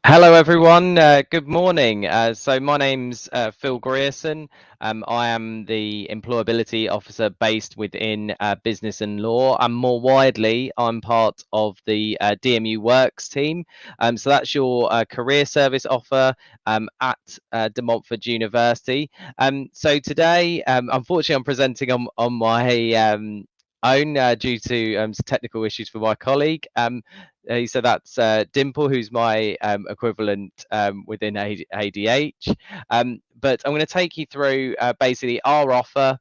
Hello, everyone. Good morning. So my name's Phil Grierson. I am the employability officer based within business and law. And more widely, I'm part of the DMU Works team. So that's your career service offer at De Montfort University. So today, unfortunately, I'm presenting on my own due to some technical issues for my colleague. So that's Dimple, who's my equivalent within ADH. But I'm going to take you through basically our offer,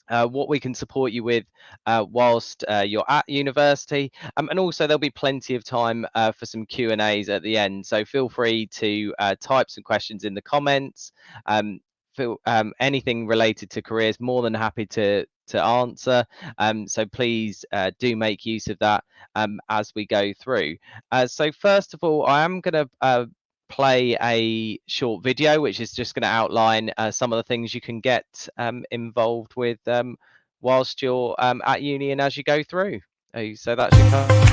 what we can support you with whilst you're at university, and also there'll be plenty of time for some Q&As at the end. So feel free to type some questions in the comments. Anything related to careers, more than happy to answer. So please do make use of that as we go through. So first of all, I am going to play a short video which is just going to outline some of the things you can get involved with whilst you're at uni and as you go through. So that should come.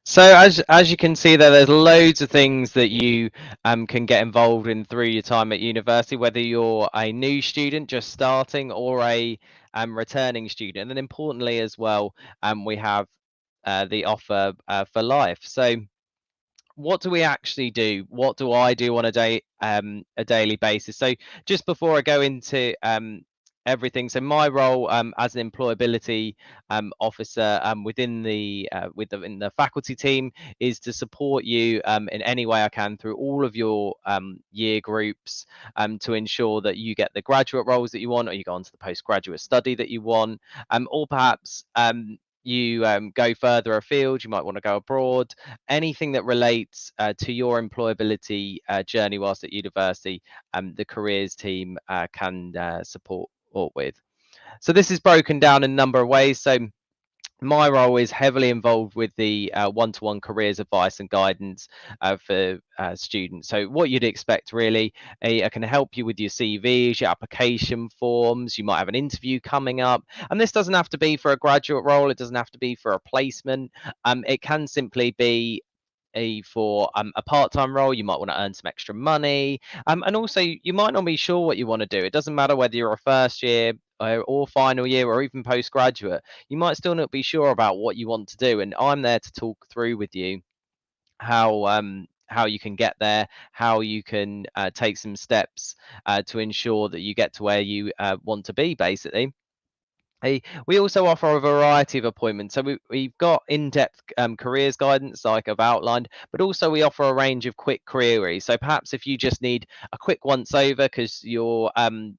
So as you can see there's loads of things that you can get involved in through your time at university, whether you're a new student just starting or a returning student. And then importantly as well, we have the offer for life. So what do we actually do? What do I do on a daily basis? So just before I go into everything, so my role as an employability officer within the faculty team is to support you in any way I can through all of your year groups to ensure that you get the graduate roles that you want, or you go on to the postgraduate study that you want, or perhaps you go further afield, you might want to go abroad. Anything that relates to your employability journey whilst at university, the careers team can support with. So this is broken down in a number of ways. So my role is heavily involved with the one-to-one careers advice and guidance for students. So what you'd expect really, I can help you with your CVs, your application forms, you might have an interview coming up. And this doesn't have to be for a graduate role, it doesn't have to be for a placement. It can simply be for a part-time role. You might want to earn some extra money, and also you might not be sure what you want to do. It doesn't matter whether you're a first year or final year or even postgraduate. You might still not be sure about what you want to do, and I'm there to talk through with you how you can get there, how you can take some steps to ensure that you get to where you want to be, basically. We also offer a variety of appointments. So we've got in-depth careers guidance like I've outlined, but also we offer a range of quick queries. So perhaps if you just need a quick once over because you're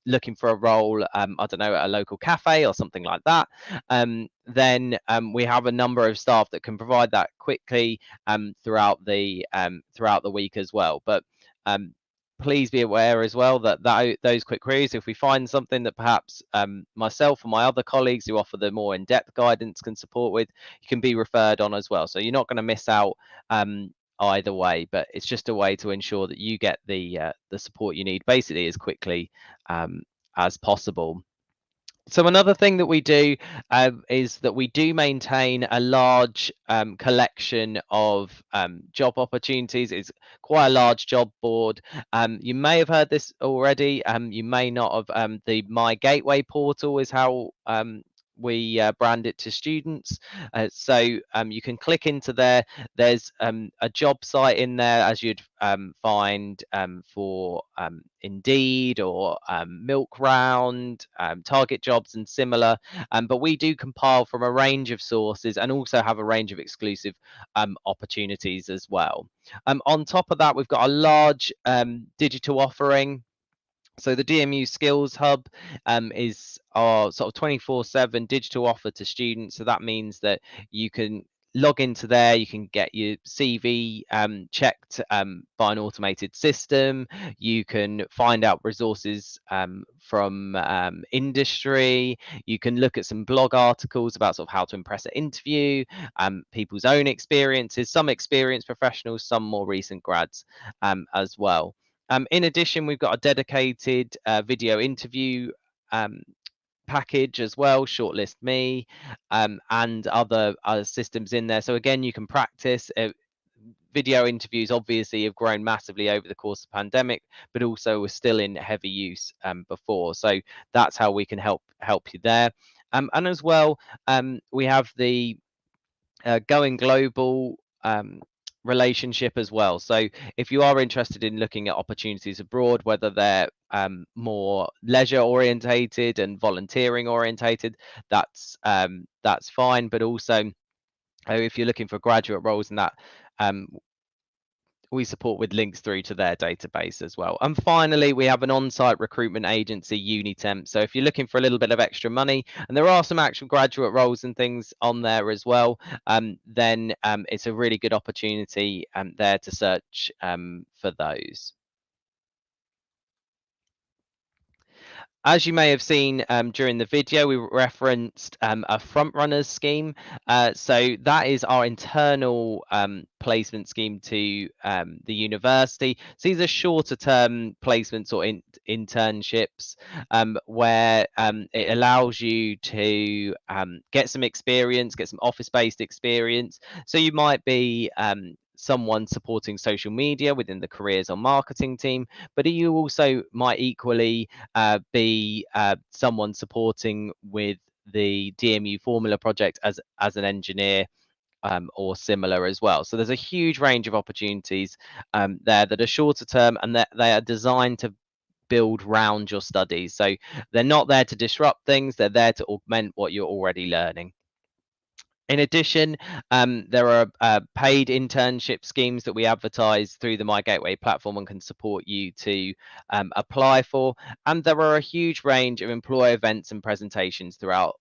looking for a role, I don't know, at a local cafe or something like that, then we have a number of staff that can provide that quickly throughout the week as well. But please be aware as well that those quick queries, if we find something that perhaps myself or my other colleagues who offer the more in-depth guidance can support with, you can be referred on as well. So you're not going to miss out either way, but it's just a way to ensure that you get the support you need basically as quickly as possible. So another thing that we do is that we do maintain a large collection of job opportunities. It's quite a large job board. You may have heard this already. You may not have. The My Gateway portal is how we brand it to students. So you can click into there. There's a job site in there, as you'd find for Indeed or Milk Round, Target Jobs, and similar. But we do compile from a range of sources and also have a range of exclusive opportunities as well. On top of that, we've got a large digital offering. So the DMU Skills Hub is our sort of 24/7 digital offer to students. So that means that you can log into there, you can get your CV checked by an automated system. You can find out resources from industry. You can look at some blog articles about sort of how to impress at interview, people's own experiences, some experienced professionals, some more recent grads as well. In addition, we've got a dedicated video interview package as well, Shortlist Me, and other systems in there. So again, you can practice. Video interviews obviously have grown massively over the course of the pandemic, but also were still in heavy use before. So that's how we can help you there. And as well, we have the Going Global relationship as well. So if you are interested in looking at opportunities abroad, whether they're more leisure orientated and volunteering orientated, that's fine. But also, if you're looking for graduate roles and that, we support with links through to their database as well. And finally, we have an on-site recruitment agency, Unitemp. So if you're looking for a little bit of extra money, and there are some actual graduate roles and things on there as well, then it's a really good opportunity there to search for those. As you may have seen during the video, we referenced a front runners scheme. So that is our internal placement scheme to the university. So these are shorter term placements or internships where it allows you to get some experience, get some office-based experience. So you might be someone supporting social media within the careers or marketing team, but you also might equally be someone supporting with the DMU formula project as an engineer or similar as well. So there's a huge range of opportunities there that are shorter term, and that they are designed to build round your studies. So they're not there to disrupt things, they're there to augment what you're already learning. In addition, there are paid internship schemes that we advertise through the My Gateway platform and can support you to apply for. And there are a huge range of employer events and presentations throughout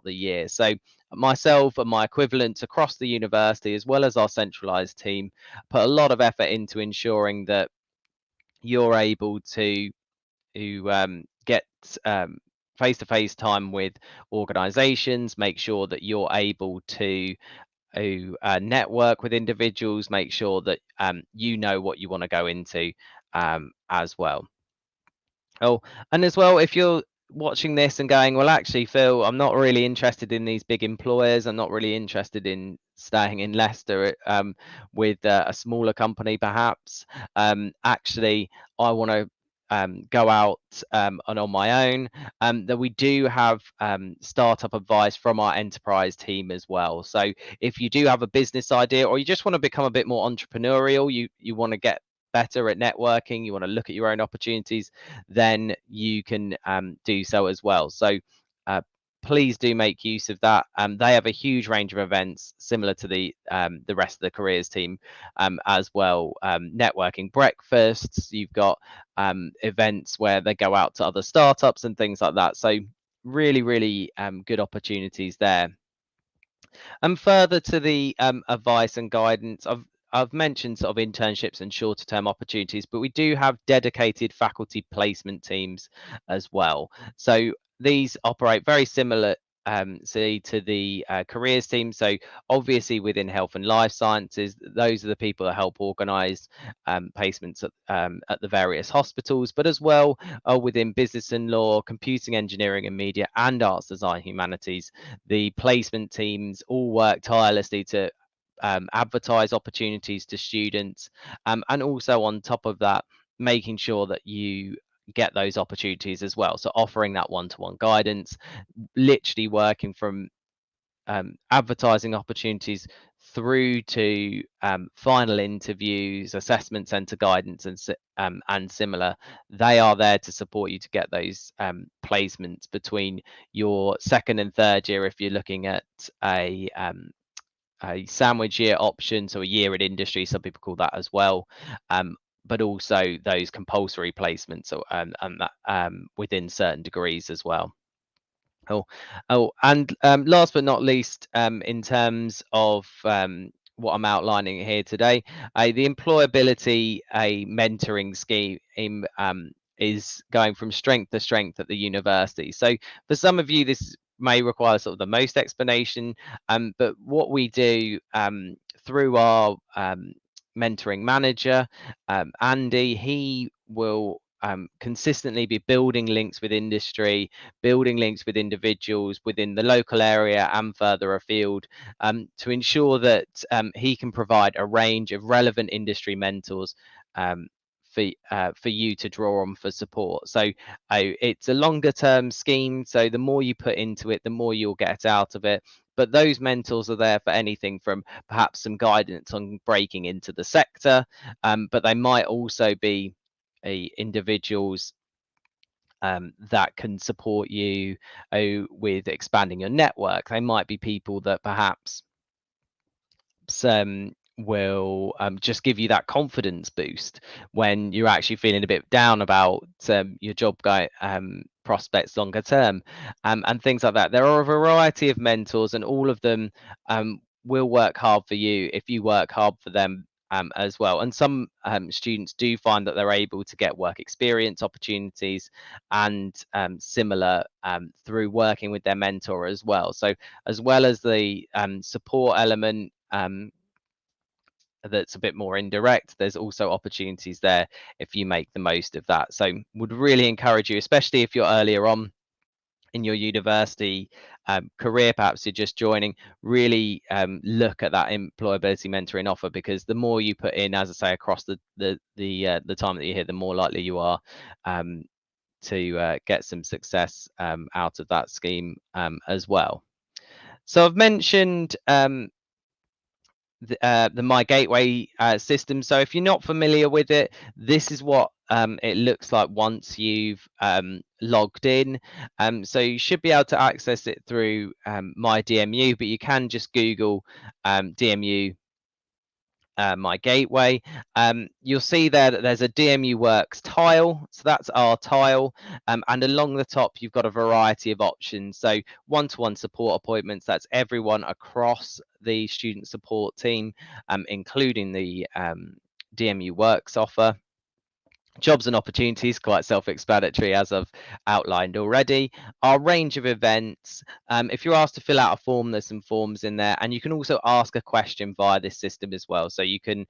the year. So myself and my equivalents across the university, as well as our centralized team, put a lot of effort into ensuring that you're able to get face-to-face time with organizations, make sure that you're able to network with individuals, make sure that you know what you want to go into as well. Oh, and as well, if you're watching this and going, well, actually, Phil, I'm not really interested in these big employers. I'm not really interested in staying in Leicester with a smaller company, perhaps. Actually, I want to go out and on my own. That we do have startup advice from our enterprise team as well. So if you do have a business idea, or you just want to become a bit more entrepreneurial, you want to get better at networking, you want to look at your own opportunities, then you can do so as well. So please do make use of that. They have a huge range of events similar to the rest of the careers team as well. Networking breakfasts, you've got events where they go out to other startups and things like that. So really, really good opportunities there. And further to the advice and guidance, I've mentioned sort of internships and shorter term opportunities, but we do have dedicated faculty placement teams as well. So these operate very similar see to the careers team. So obviously within health and life sciences, those are the people that help organise placements at the various hospitals, but as well within business and law, computing, engineering and media, and arts, design, humanities. The placement teams all work tirelessly to advertise opportunities to students, and also on top of that, making sure that you get those opportunities as well. So offering that one-to-one guidance, literally working from advertising opportunities through to final interviews, assessment centre guidance, and similar. They are there to support you to get those placements between your second and third year if you're looking at a sandwich year option, so a year in industry, some people call that as well, but also those compulsory placements, and that within certain degrees as well. And last but not least, in terms of what I'm outlining here today, the employability a mentoring scheme is going from strength to strength at the university. So for some of you, this may require sort of the most explanation, but what we do through our mentoring manager, Andy, he will consistently be building links with industry, building links with individuals within the local area and further afield, to ensure that he can provide a range of relevant industry mentors for you to draw on for support. So it's a longer term scheme, so the more you put into it, the more you'll get out of it. But those mentors are there for anything from perhaps some guidance on breaking into the sector, but they might also be individuals that can support you with expanding your network. They might be people that perhaps will just give you that confidence boost when you're actually feeling a bit down about your job prospects longer term, and things like that. There are a variety of mentors, and all of them will work hard for you if you work hard for them as well. And some students do find that they're able to get work experience opportunities and similar through working with their mentor as well. So as well as the support element that's a bit more indirect, there's also opportunities there if you make the most of that. So would really encourage you, especially if you're earlier on in your university career, perhaps you're just joining, really look at that employability mentoring offer, because the more you put in, as I say, across the time that you're here, the more likely you are to get some success out of that scheme as well. So I've mentioned the My Gateway system. So if you're not familiar with it, this is what it looks like once you've logged in. So you should be able to access it through My DMU, but you can just Google DMU My Gateway. You'll see there that there's a DMU Works tile, so that's our tile, and along the top you've got a variety of options. So one-to-one support appointments, that's everyone across the student support team, including the DMU Works offer. Jobs and opportunities, quite self-explanatory as I've outlined already. Our range of events, if you're asked to fill out a form, there's some forms in there, and you can also ask a question via this system as well. So you can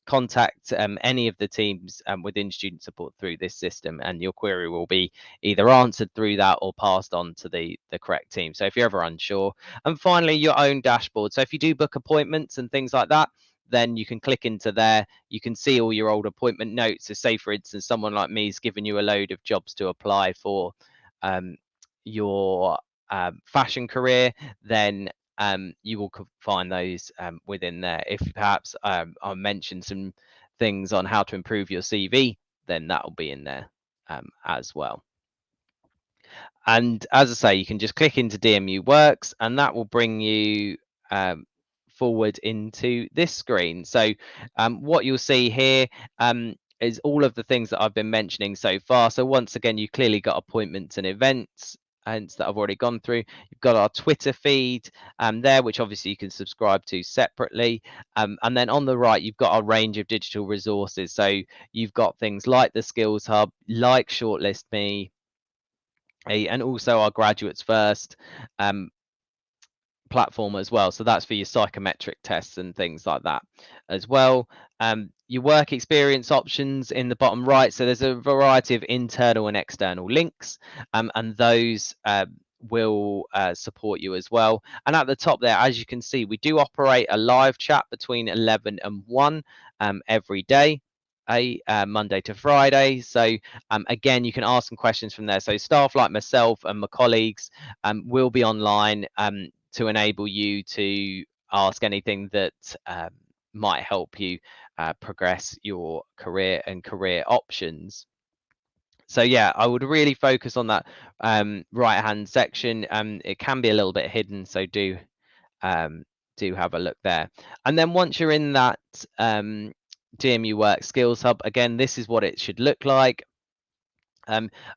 contact any of the teams within student support through this system, and your query will be either answered through that or passed on to the correct team. So if you're ever unsure. And finally, your own dashboard. So if you do book appointments and things like that, then you can click into there. You can see all your old appointment notes. So say, for instance, someone like me is giving you a load of jobs to apply for your fashion career, then you will find those within there. If perhaps I mentioned some things on how to improve your CV, then that will be in there as well. And as I say, you can just click into DMU Works, and that will bring you forward into this screen. So what you'll see here is all of the things that I've been mentioning so far. So once again, you clearly got appointments and events that I've already gone through. You've got our Twitter feed there, which obviously you can subscribe to separately. And then on the right, you've got a range of digital resources. So you've got things like the Skills Hub, like Shortlist Me, and also our Graduates First platform as well. So that's for your psychometric tests and things like that as well. Your work experience options in the bottom right. So there's a variety of internal and external links, and those will support you as well. And at the top there, as you can see, we do operate a live chat between 11 and 1 every day. Monday to Friday. So again, you can ask some questions from there. So staff like myself and my colleagues will be online to enable you to ask anything that might help you progress your career and career options. So yeah, I would really focus on that right hand section. It can be a little bit hidden, so do have a look there. And then once you're in that DMU Works Skills Hub, again, this is what it should look like.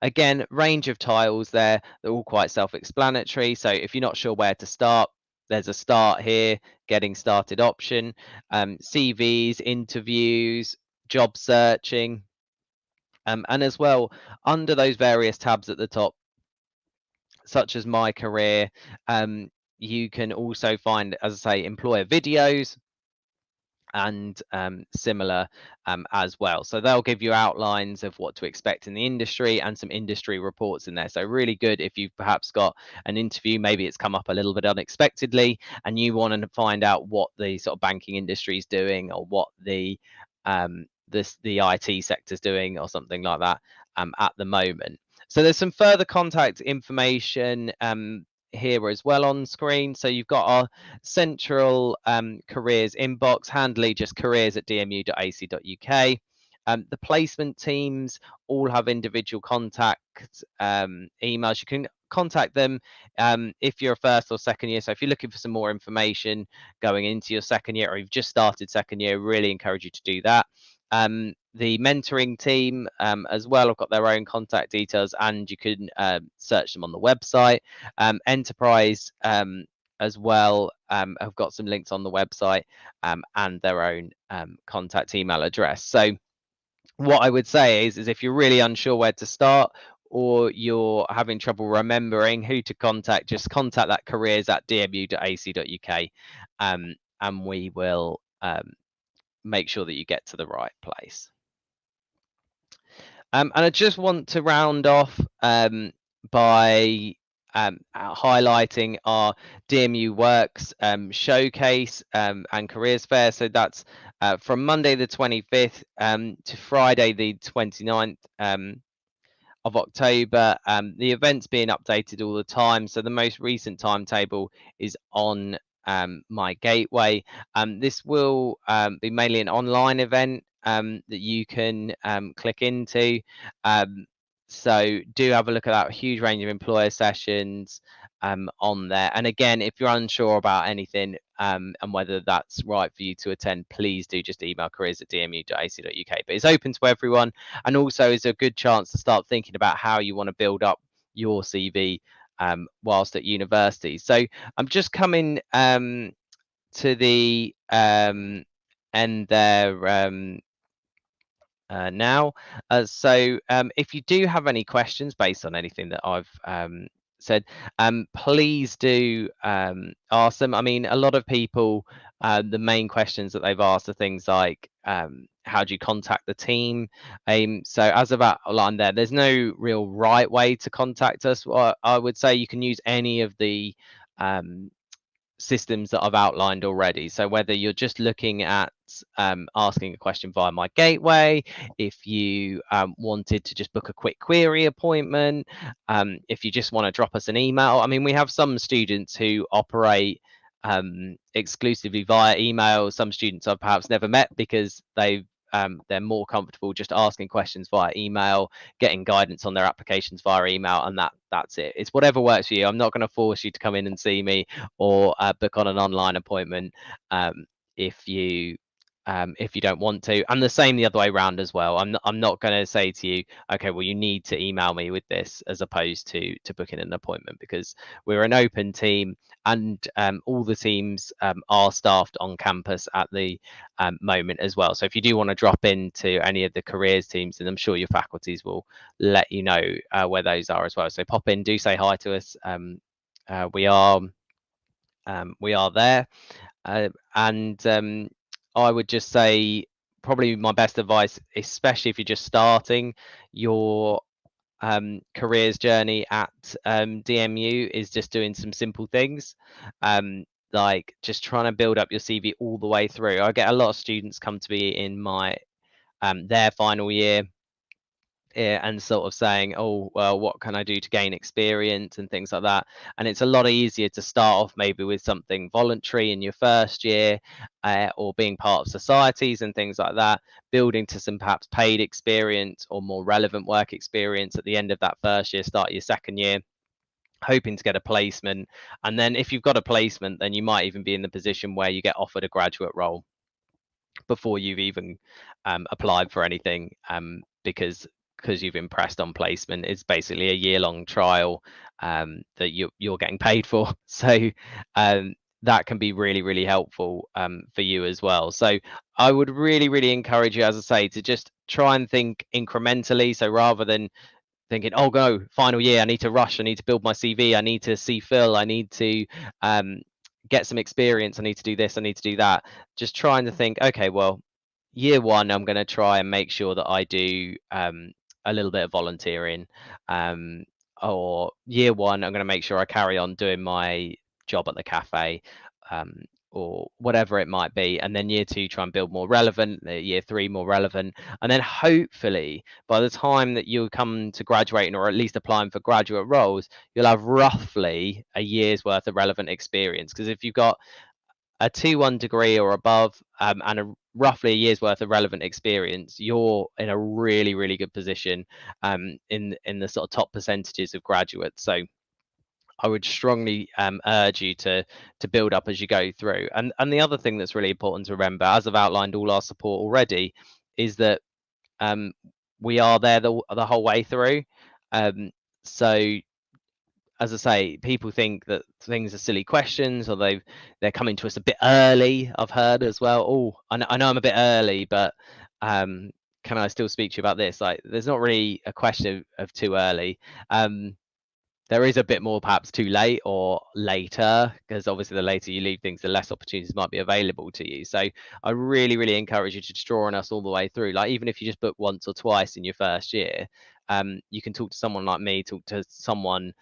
Again, range of tiles there, they're all quite self-explanatory. So if you're not sure where to start, there's a start here, getting started option, CVs, interviews, job searching, and as well, under those various tabs at the top, such as my career, you can also find, as I say, employer videos, and similar as well. So they'll give you outlines of what to expect in the industry and some industry reports in there. So really good if you've perhaps got an interview, maybe it's come up a little bit unexpectedly and you want to find out what the sort of banking industry is doing, or what the IT sector is doing, or something like that at the moment. So there's some further contact information here as well on screen. So you've got our central careers inbox, handily just careers@dmu.ac.uk. The placement teams all have individual contact emails. You can contact them if you're a first or second year. So if you're looking for some more information going into your second year, or you've just started second year, really encourage you to do that. The mentoring team as well have got their own contact details, and you can search them on the website. Enterprise as well have got some links on the website and their own contact email address. So what I would say is if you're really unsure where to start, or you're having trouble remembering who to contact, just contact that careers@dmu.ac.uk, and we will make sure that you get to the right place. And I just want to round off by highlighting our DMU Works showcase and careers fair. So that's from Monday the 25th to Friday the 29th of October. The event's being updated all the time. So the most recent timetable is on my gateway. This will be mainly an online event that you can click into. So do have a look at that huge range of employer sessions on there. And again, if you're unsure about anything and whether that's right for you to attend, please do just email careers@dmu.ac.uk. But it's open to everyone, and also is a good chance to start thinking about how you want to build up your CV whilst at university. So I'm just coming to the end there now. So if you do have any questions based on anything that I've said, please do ask them. I mean, a lot of people, the main questions that they've asked are things like, how do you contact the team? So as I've outlined there, there's no real right way to contact us. Well, I would say you can use any of the systems that I've outlined already. So whether you're just looking at asking a question via my gateway, if you wanted to just book a quick query appointment, if you just want to drop us an email. I mean, we have some students who operate exclusively via email. Some students I've perhaps never met because they're more comfortable just asking questions via email, getting guidance on their applications via email, and that's it. It's whatever works for you. I'm not going to force you to come in and see me or book on an online appointment if you if you don't want to, and the same the other way around as well. I'm not going to say to you, okay, well, you need to email me with this, as opposed to booking an appointment, because we're an open team, and all the teams are staffed on campus at the moment as well. So if you do want to drop into any of the careers teams, then I'm sure your faculties will let you know where those are as well. So pop in, do say hi to us. We are there. And I would just say, probably my best advice, especially if you're just starting your careers journey at DMU, is just doing some simple things, like just trying to build up your CV all the way through. I get a lot of students come to me in my their final year, and sort of saying, oh, well, what can I do to gain experience and things like that. And it's a lot easier to start off maybe with something voluntary in your first year, or being part of societies and things like that, building to some perhaps paid experience or more relevant work experience at the end of that first year, start your second year, hoping to get a placement. And then if you've got a placement, then you might even be in the position where you get offered a graduate role before you've even applied for anything, because you've impressed on placement. It's basically a year-long trial that you're getting paid for. So that can be really, really helpful for you as well. So I would really, really encourage you, as I say, to just try and think incrementally. So rather than thinking, oh, go final year, I need to rush, I need to build my CV, I need to see Phil, I need to get some experience, I need to do this, I need to do that. Just trying to think, okay, well, year one, I'm going to try and make sure that I do a little bit of volunteering, or year one, I'm going to make sure I carry on doing my job at the cafe, um, or whatever it might be. And then year two, try and build more relevant, year three, more relevant. And then hopefully by the time that you come to graduating, or at least applying for graduate roles, you'll have roughly a year's worth of relevant experience. Because if you've got a 2-1 degree or above, and roughly a year's worth of relevant experience, you're in a really, really good position in the sort of top percentages of graduates. So I would strongly urge you to build up as you go through. And the other thing that's really important to remember, as I've outlined all our support already, is that we are there the whole way through. So as I say, people think that things are silly questions, or they're coming to us a bit early. I've heard as well. Oh, I know I'm a bit early, but can I still speak to you about this? Like, there's not really a question of too early. There is a bit more perhaps too late or later, because obviously the later you leave things, the less opportunities might be available to you. So I really, really encourage you to just draw on us all the way through. Like, even if you just book once or twice in your first year, you can talk to someone like me, talk to someone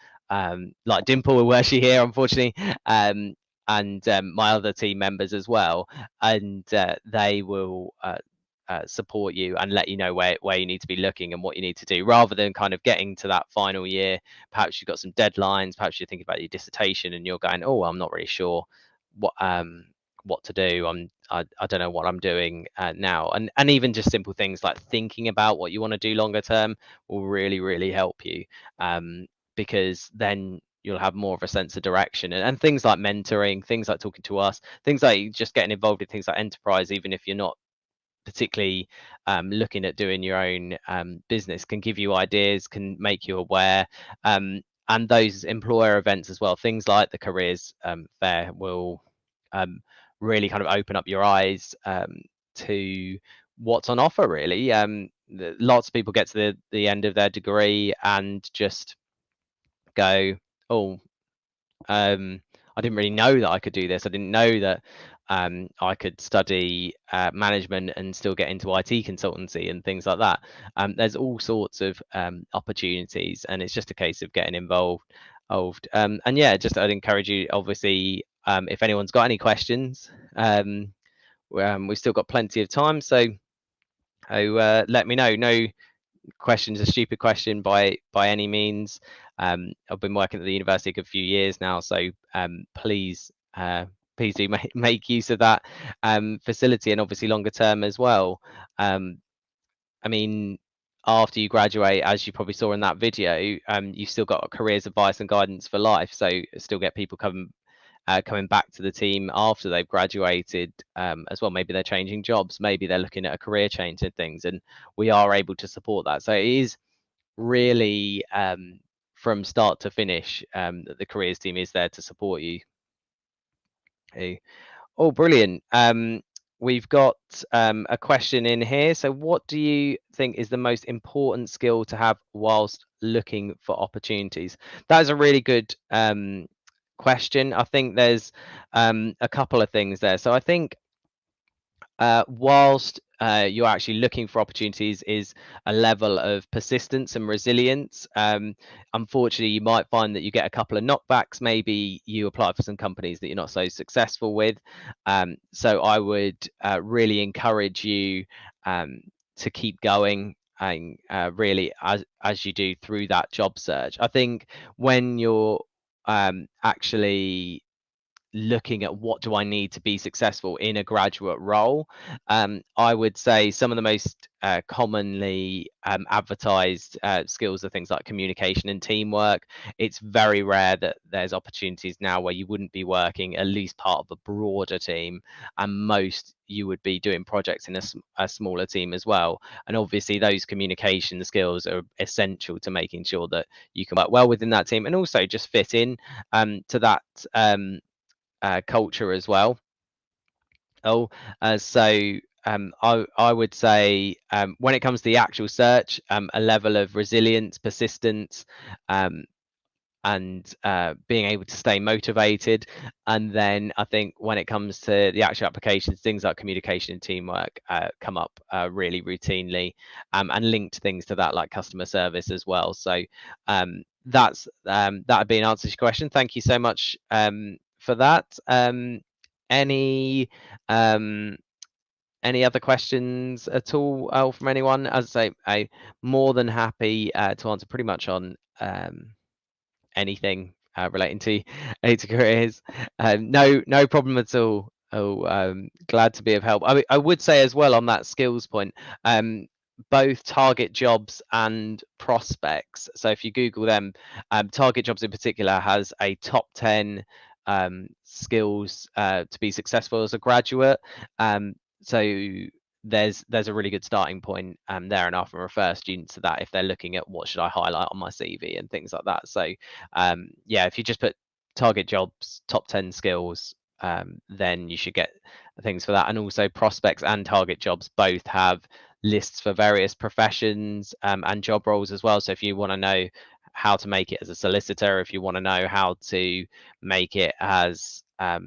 like Dimple, where she here, unfortunately, and my other team members as well, and they will support you and let you know where you need to be looking and what you need to do, rather than kind of getting to that final year. Perhaps you've got some deadlines, perhaps you're thinking about your dissertation and you're going, oh, I'm not really sure what to do. I don't know what I'm doing now. And even just simple things like thinking about what you want to do longer term will really, really help you, because then you'll have more of a sense of direction. And things like mentoring, things like talking to us, things like just getting involved in things like enterprise, even if you're not particularly looking at doing your own business, can give you ideas, can make you aware. And those employer events as well, things like the careers fair, will really kind of open up your eyes to what's on offer, really. Lots of people get to the end of their degree and just go, oh, I didn't really know that I could do this. I didn't know that I could study management and still get into IT consultancy and things like that. There's all sorts of opportunities, and it's just a case of getting involved. And yeah, just I'd encourage you, obviously, if anyone's got any questions, we've still got plenty of time, so let me know. No question's a stupid question by any means. I've been working at the university a few years now, so please do make use of that facility, and obviously longer term as well. I mean, after you graduate, as you probably saw in that video, you've still got careers advice and guidance for life, so still get people come coming back to the team after they've graduated as well. Maybe they're changing jobs, maybe they're looking at a career change and things, and we are able to support that. So it is really from start to finish that the careers team is there to support you. Oh, brilliant. We've got a question in here. So what do you think is the most important skill to have whilst looking for opportunities? That is a really good question. I think there's a couple of things there. So I think whilst you're actually looking for opportunities is a level of persistence and resilience. Unfortunately, you might find that you get a couple of knockbacks. Maybe you apply for some companies that you're not so successful with. So I would really encourage you to keep going and really as you do through that job search. I think when you're actually looking at what do I need to be successful in a graduate role, I would say some of the most commonly advertised skills are things like communication and teamwork. It's very rare that there's opportunities now where you wouldn't be working at least part of a broader team, and most you would be doing projects in a smaller team as well. And obviously those communication skills are essential to making sure that you can work well within that team and also just fit in to that culture as well. I would say when it comes to the actual search, a level of resilience, persistence, and being able to stay motivated. And then I think when it comes to the actual applications, things like communication and teamwork come up really routinely, and linked things to that like customer service as well. So that'd be an answer to your question. Thank you so much for that. Any other questions at all from anyone? As I say, I'm more than happy to answer pretty much on anything relating to careers. No problem at all. Glad to be of help. I would say as well on that skills point, both Target Jobs and Prospects. So if you Google them, Target Jobs in particular has a top 10 skills to be successful as a graduate. So there's a really good starting point there, and I often refer students to that if they're looking at what should I highlight on my CV and things like that. So yeah, if you just put Target Jobs top 10 skills, then you should get things for that. And also Prospects and Target Jobs both have lists for various professions and job roles as well. So if you want to know how to make it as a solicitor, if you want to know how to make it as a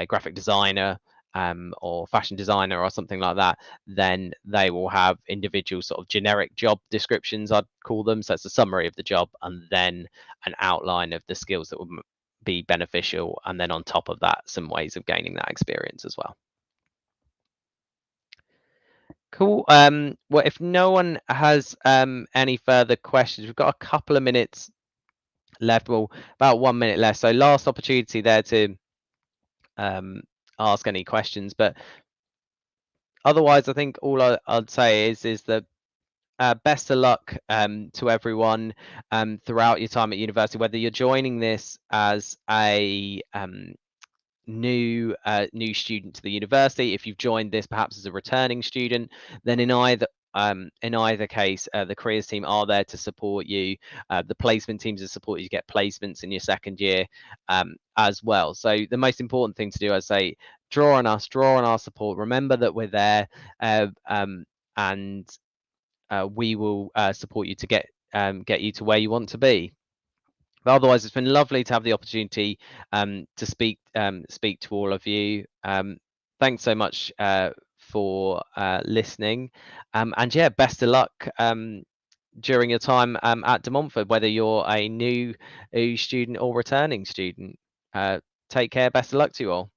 graphic designer or fashion designer or something like that, then they will have individual sort of generic job descriptions, I'd call them. So it's a summary of the job and then an outline of the skills that would be beneficial, and then on top of that some ways of gaining that experience as well. Cool. Well, if no one has any further questions, we've got a couple of minutes left. Well, about 1 minute left. So last opportunity there to ask any questions. But otherwise, I think all I'd say is that best of luck to everyone throughout your time at university, whether you're joining this as a new student to the university. If you've joined this perhaps as a returning student, then in either case, the careers team are there to support you. The placement teams are support you to get placements in your second year as well. So the most important thing to do, I say, draw on us, draw on our support. Remember that we're there, and we will support you to get you to where you want to be. But otherwise, it's been lovely to have the opportunity to speak to all of you. Thanks so much for listening, and yeah, best of luck during your time at De Montfort, whether you're a new student or returning student. Take care. Best of luck to you all.